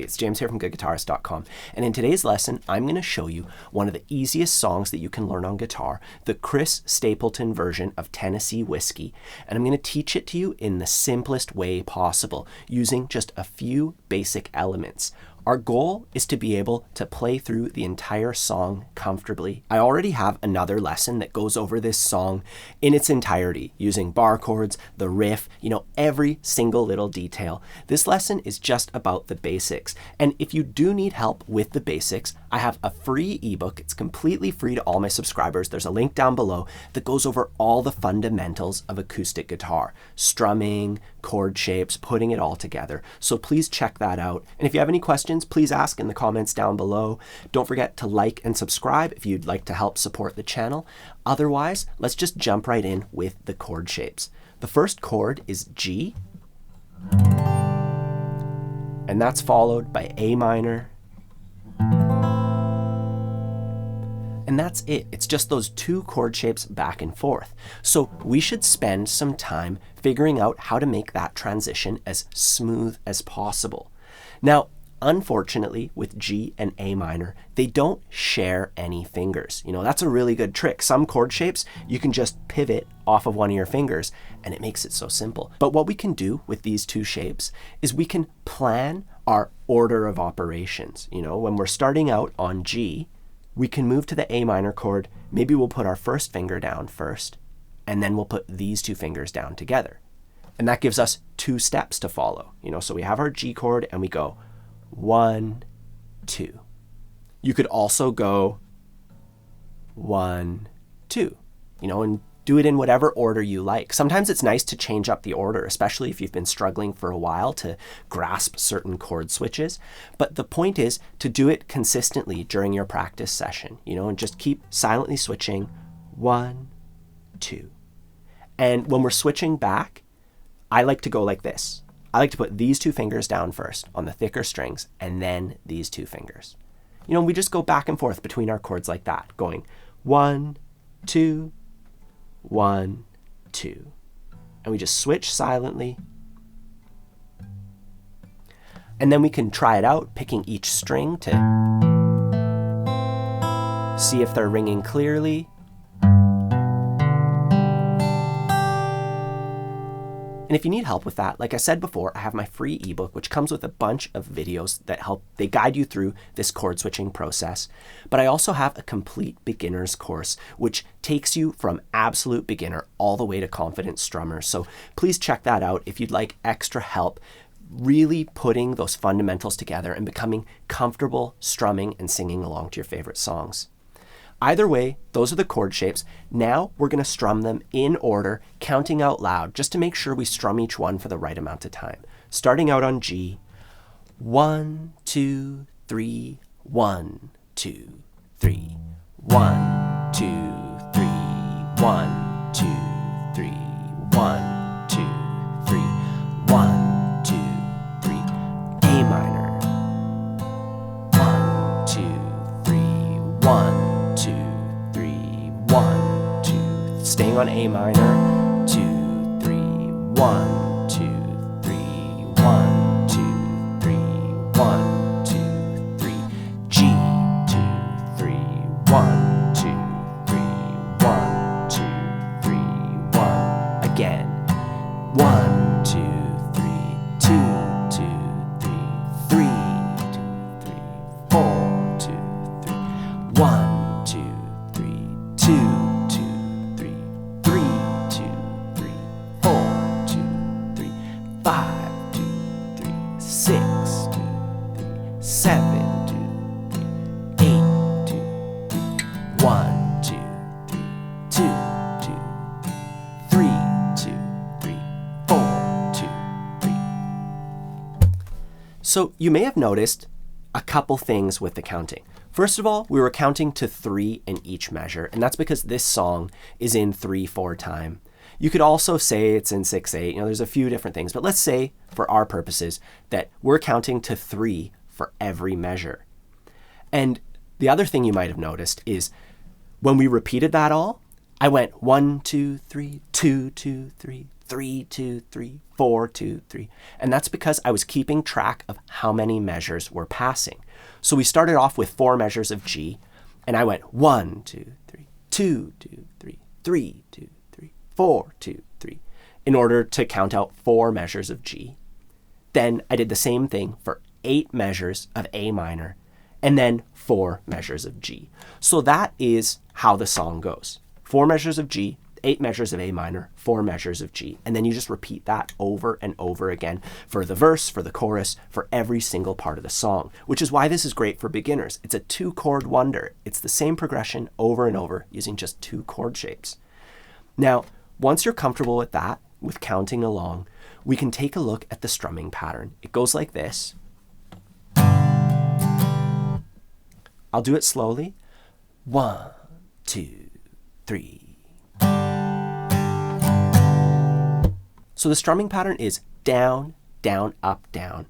it's James here from GoodGuitarist.com, and in today's lesson, I'm going to show you one of the easiest songs that you can learn on guitar, the Chris Stapleton version of Tennessee Whiskey, and I'm going to teach it to you in the simplest way possible, using just a few basic elements. Our goal is to be able to play through the entire song comfortably. I already have another lesson that goes over this song in its entirety, using bar chords, the riff, every single little detail. This lesson is just about the basics. And if you do need help with the basics, I have a free ebook. It's completely free to all my subscribers. There's a link down below that goes over all the fundamentals of acoustic guitar, strumming, chord shapes, putting it all together. So please check that out. And if you have any questions, please ask in the comments down below. Don't forget to like and subscribe if you'd like to help support the channel. Otherwise, let's just jump right in with the chord shapes. The first chord is G, and that's followed by A minor. And that's it. It's just those two chord shapes back and forth. So we should spend some time figuring out how to make that transition as smooth as possible. Now, unfortunately, with G and A minor, they don't share any fingers. That's a really good trick. Some chord shapes, you can just pivot off of one of your fingers, and it makes it so simple. But what we can do with these two shapes is we can plan our order of operations. When we're starting out on G, we can move to the A minor chord. Maybe we'll put our first finger down first, and then we'll put these two fingers down together. And that gives us two steps to follow. So we have our G chord, and we go 1, 2. You could also go 1, 2, and do it in whatever order you like. Sometimes it's nice to change up the order, especially if you've been struggling for a while to grasp certain chord switches. But the point is to do it consistently during your practice session, and just keep silently switching 1, 2. And when we're switching back, I like to go like this. I like to put these two fingers down first on the thicker strings, and then these two fingers. We just go back and forth between our chords like that, going 1, 2, 1, 2. And we just switch silently. And then we can try it out, picking each string to see if they're ringing clearly. And if you need help with that, like I said before, I have my free ebook, which comes with a bunch of videos that they guide you through this chord switching process. But I also have a complete beginner's course, which takes you from absolute beginner all the way to confident strummer. So please check that out if you'd like extra help really putting those fundamentals together and becoming comfortable strumming and singing along to your favorite songs. Either way, those are the chord shapes. Now we're going to strum them in order, counting out loud, just to make sure we strum each one for the right amount of time. Starting out on G, 1, 2, 3, 1, 2, 3, 1, 2, 3, 1, 2, 3, 1, 2, 3, 1, 2, 3, A minor, 1, 2, 3, 1, 1, 2, staying on A minor, 2, 3, 1, 2, 3, 1, 2, 3, 1, 2, 3, G, 2, 3, 1, 2, 3, 1, 2, 3, 1, again, 1, 2, 3, 2, 2, 3, 3, 2, 3, 4, 2, 3, 1, 2, 3, 2, 2, 3, 3, 2, 3, 4, 2, 3, 5, 2, 3, 6, 2, 3, 7, 2, 3, 8, 2, 3, 1, 2, 3, 2, 2, 3, 2, 3, 4, 2, 3. So you may have noticed a couple things with the counting. First of all, we were counting to 3 in each measure, and that's because this song is in 3/4 time. You could also say it's in 6/8. There's a few different things, but let's say for our purposes that we're counting to 3 for every measure. And the other thing you might have noticed is when we repeated that all, I went 1, 2, 3, 2, 2, 3, 3, 2, 3, 4, 2, 3. And that's because I was keeping track of how many measures were passing. So we started off with 4 measures of G, and I went 1, 2, 3, 2, 2, 3, 3, 2, 3, 4, 2, 3, in order to count out 4 measures of G. Then I did the same thing for 8 measures of A minor, and then 4 measures of G. So that is how the song goes. 4 measures of G, 8 measures of A minor, 4 measures of G. And then you just repeat that over and over again for the verse, for the chorus, for every single part of the song, which is why this is great for beginners. It's a 2-chord wonder. It's the same progression over and over using just 2 chord shapes. Now, once you're comfortable with that, with counting along, we can take a look at the strumming pattern. It goes like this. I'll do it slowly. 1, 2, 3. So the strumming pattern is down, down, up, down.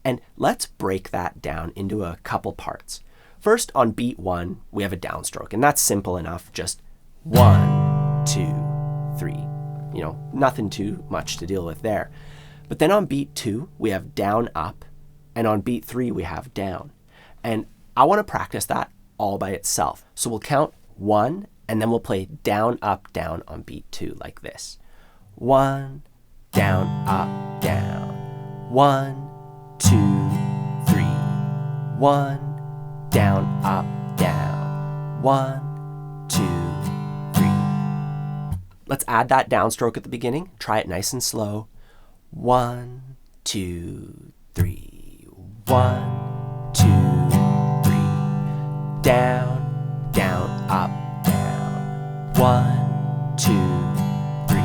And let's break that down into a couple parts. First, on beat 1, we have a downstroke, and that's simple enough. Just 1, 2, 3. You know, nothing too much to deal with there. But then on beat 2, we have down, up, and on beat 3, we have down. And I want to practice that all by itself. So we'll count 1, and then we'll play down, up, down on beat 2 like this. 1, down, up, down. 1, 2, 3. 1, down, up, down. 1, 2, 3. Let's add that downstroke at the beginning. Try it nice and slow. 1, 2, 3. 1, 2, 3. Down, down, up, down. 1, 2, 3.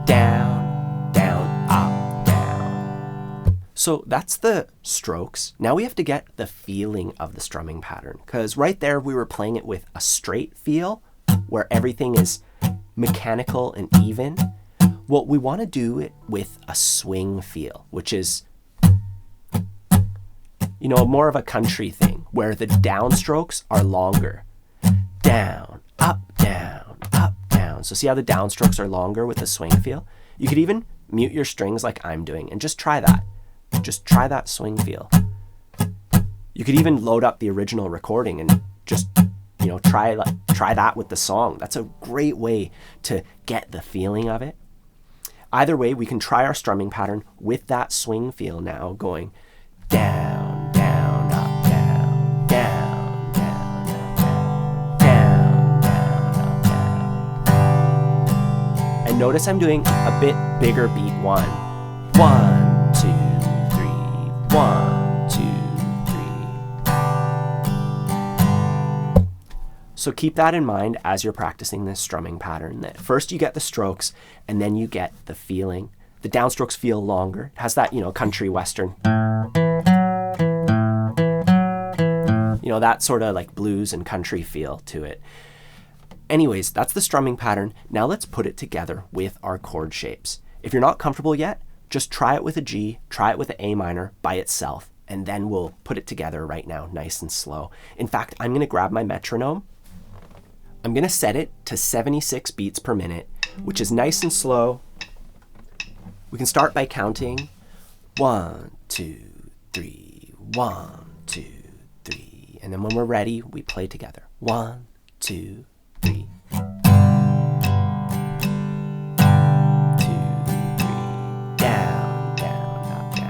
Down, down, up, down. So that's the strokes. Now we have to get the feeling of the strumming pattern, because right there we were playing it with a straight feel where everything is mechanical and even. Well, we want to do it with a swing feel, which is, you know, more of a country thing where the downstrokes are longer. Down, up, down, up, down. So see how the downstrokes are longer with the swing feel? You could even mute your strings like I'm doing and just try that. Just try that swing feel. You could even load up the original recording and just, you know, try that with the song. That's a great way to get the feeling of it. Either way, we can try our strumming pattern with that swing feel now, going down, down, up, down, down, down, down, down, down, up, down. And notice I'm doing a bit bigger beat 1. 1, 2, 3. 1, 2, 3. So keep that in mind as you're practicing this strumming pattern, that first you get the strokes and then you get the feeling. The downstrokes feel longer. It has that, you know, country western, you know, that sort of like blues and country feel to it. Anyways, that's the strumming pattern. Now let's put it together with our chord shapes. If you're not comfortable yet, just try it with a G, try it with an A minor by itself, and then we'll put it together right now, nice and slow. In fact, I'm gonna grab my metronome. I'm gonna set it to 76 beats per minute, which is nice and slow. We can start by counting 1, 2, 3, 1, 2, 3. And then when we're ready, we play together. 1, 2, 3. 2, 3. Down, down, up, down.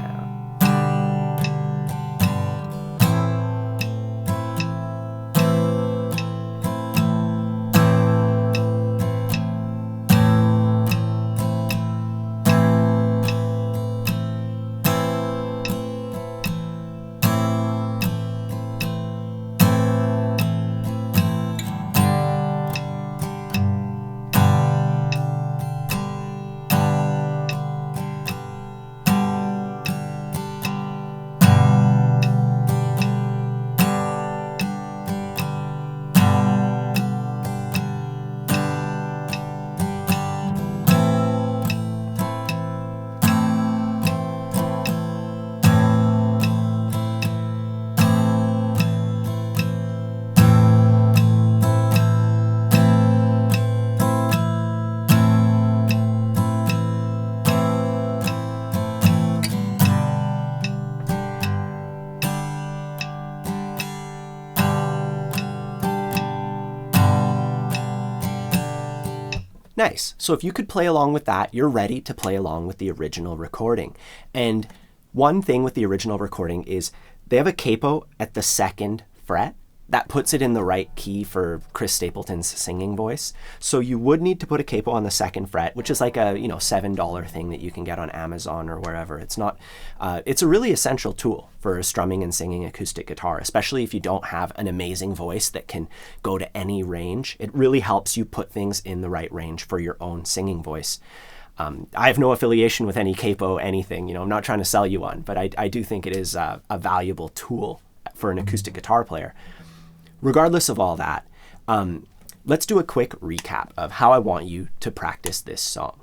Nice. So if you could play along with that, you're ready to play along with the original recording. And one thing with the original recording is they have a capo at the 2nd fret. That puts it in the right key for Chris Stapleton's singing voice. So you would need to put a capo on the 2nd fret, which is like a $7 thing that you can get on Amazon or wherever. It's not. It's a really essential tool for strumming and singing acoustic guitar, especially if you don't have an amazing voice that can go to any range. It really helps you put things in the right range for your own singing voice. I have no affiliation with any capo, anything. I'm not trying to sell you one, but I do think it is a valuable tool for an acoustic guitar player. Regardless of all that, let's do a quick recap of how I want you to practice this song.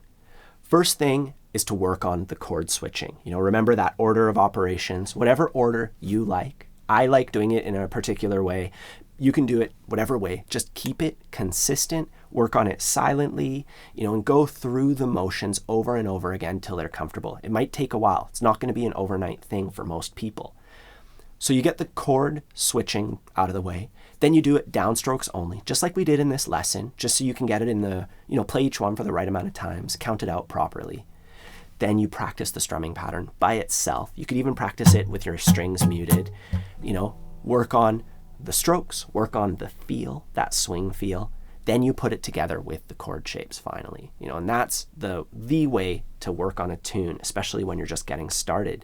First thing is to work on the chord switching. Remember that order of operations, whatever order you like. I like doing it in a particular way. You can do it whatever way. Just keep it consistent, work on it silently, and go through the motions over and over again till they're comfortable. It might take a while. It's not going to be an overnight thing for most people. So you get the chord switching out of the way. Then you do it downstrokes only, just like we did in this lesson, just so you can get it in the, play each one for the right amount of times, count it out properly. Then you practice the strumming pattern by itself. You could even practice it with your strings muted, work on the strokes, work on the feel, that swing feel. Then you put it together with the chord shapes finally, and that's the way to work on a tune, especially when you're just getting started.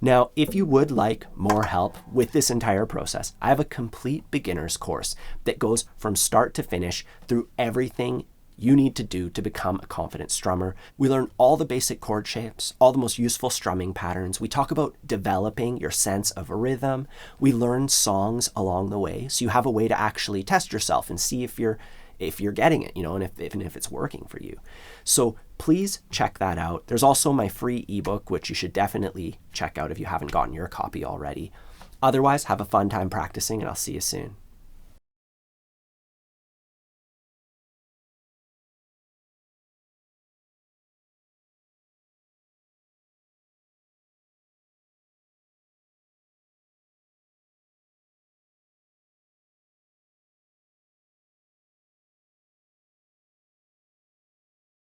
Now, if you would like more help with this entire process, I have a complete beginner's course that goes from start to finish through everything you need to do to become a confident strummer. We learn all the basic chord shapes, all the most useful strumming patterns. We talk about developing your sense of rhythm. We learn songs along the way, so you have a way to actually test yourself and see if you're getting it, and if it's working for you. So please check that out. There's also my free ebook, which you should definitely check out if you haven't gotten your copy already. Otherwise, have a fun time practicing, and I'll see you soon.